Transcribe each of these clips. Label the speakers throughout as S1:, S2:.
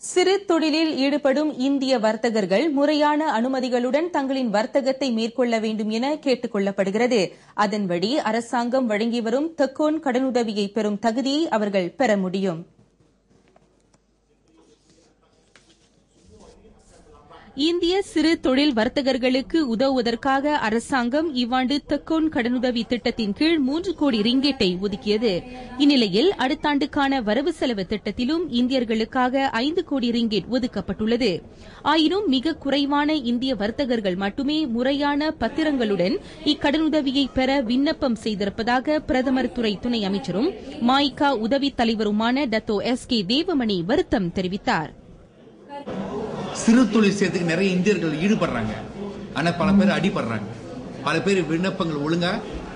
S1: சிறு தொழிலில் ஈடுபடும் இந்திய வர்த்தகர்கள் முறையான அனுமதிகளுடன் தங்களின் வர்த்தகத்தை மேற்கொள்ள வேண்டும் என கேட்டுக் கொள்ளப்படுகிறது. அதன்படி அரசாங்கம் வழங்கி வரும் தெக்கோன் கடனுதவியை பெறும் தகுதியை அவர்கள் பெற முடியும். இந்திய சிறு தொழில் வர்த்தகர்களுக்கு உதவுவதற்காக அரசாங்கம் இவ்வாண்டு தெக்கோன் கடனுதவி திட்டத்தின் கீழ் 3 கோடி ரிங்கெட்டை ஒதுக்கியது. இந்நிலையில் அடுத்த ஆண்டுக்கான வரவு செலவு திட்டத்திலும் இந்தியர்களுக்காக 5 கோடி ரிங்கெட் ஒதுக்கப்பட்டுள்ளது. ஆயினும் மிக குறைவான இந்திய வர்த்தகர்கள் மட்டுமே முறையான பத்திரங்களுடன் இக்கடனுதவியை பெற விண்ணப்பம் செய்திருப்பதாக பிரதமர் துறை துணை அமைச்சரும் மாய்கா உதவித் தலைவருமான டத்தோ எஸ்.கே. தேவமணி வருத்தம் தெரிவித்தார்.
S2: சிறு தொழில் செய்யறதுக்கு நிறைய இந்தியர்கள் ஈடுபடுறாங்க. ஆனா பல பேர் அடிபடுறாங்க. பல பேர் விண்ணப்பங்கள் ஒழுங்கா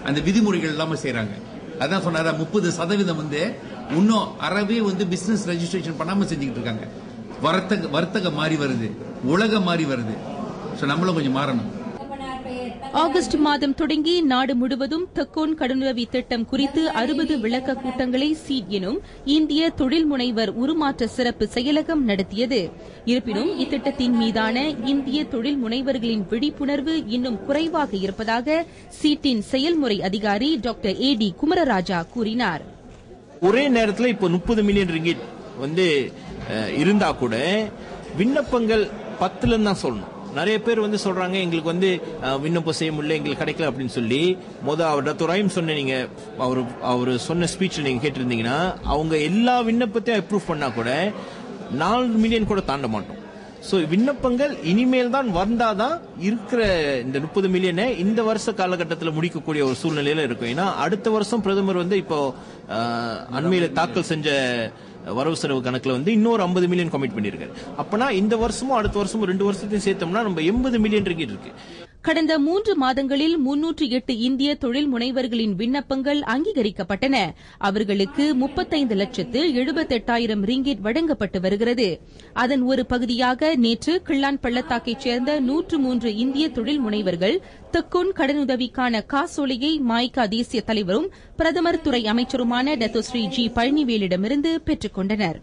S2: அந்த விதிமுறைகள் இல்லாம செய்யறாங்க. அதான் சொன்னாரா 30% இன்னும் அறவே பிசினஸ் ரெஜிஸ்ட்ரேஷன் பண்ணாம செஞ்சுக்கிட்டு இருக்காங்க. வர்த்தக மாறி வருது, உலகம் மாறி வருது. நம்மளும் கொஞ்சம் மாறணும்.
S1: ஆகஸ்ட் மாதம் தொடங்கி நாடு முழுவதும் தெக்கோன் கடனுதவி திட்டம் குறித்து 60 விளக்க கூட்டங்களை சீட் எனும் இந்திய தொழில் முனைவர் உருமாற்ற சிறப்பு செயலகம் நடத்தியது. இருப்பினும் இத்திட்டத்தின் மீதான இந்திய தொழில் முனைவர்களின் விழிப்புணர்வு இன்னும் குறைவாக இருப்பதாக சீட்டின் செயல்முறை அதிகாரி டாக்டர் ஏ.டி. குமரராஜா கூறினார்.
S3: ஒரே நேரத்தில் இப்போ 30 மில்லியன் ரிங்கிட் இருந்தா கூட விண்ணப்பங்கள் 10 தான் சொல்லணும். நிறைய பேர் சொல்றாங்க எங்களுக்கு விண்ணப்பம் செய்ய முடியல, எங்களுக்கு கிடைக்கல அப்படின்னு சொல்லி. அவர் டாக்டர் ராயம் சொன்ன நீங்க அவர் சொன்ன ஸ்பீச் நீங்க கேட்டிருந்தீங்கன்னா அவங்க எல்லா விண்ணப்பத்தையும் அப்ரூவ் பண்ணா கூட 4 மில்லியன் கூட தாண்ட மாட்டோம். சோ விண்ணப்பங்கள் இனிமேல் தான் வந்தாதான் இருக்கிற இந்த 30 மில்லியனை இந்த வருஷ காலகட்டத்தில் முடிக்கக்கூடிய ஒரு சூழ்நிலையில இருக்கும். ஏன்னா அடுத்த வருஷம் பிரதமர் இப்போ அண்மையில தாக்கல் செஞ்ச வரவு செலவு கணக்குல இன்னொரு 50 மில்லியன் கமிட் பண்ணிருக்காரு. அப்பனா இந்த வருஷமும் அடுத்த வருஷமும் 2 வருஷத்தையும் சேர்த்தோம்னா நம்ம 80 மில்லியன் ரிங்கிட் இருக்கு.
S1: கடந்த 3 மாதங்களில் 308 இந்திய தொழில் முனைவர்களின் விண்ணப்பங்கள் அங்கீகரிக்கப்பட்டன. அவர்களுக்கு 35,78,000 ரிங்கிட் வழங்கப்பட்டு வருகிறது. அதன் ஒரு பகுதியாக நேற்று கிள்ளான் பள்ளத்தாக்கைச் சேர்ந்த 103 இந்திய தொழில் முனைவர்கள் தெக்கோன் கடனுதவிக்கான காசோலையை மாய்கா தேசிய தலைவரும் பிரதமர் துறை அமைச்சருமான டத்தோ ஸ்ரீ ஜி. பழனிவேலிடமிருந்து பெற்றுக் கொண்டனர்.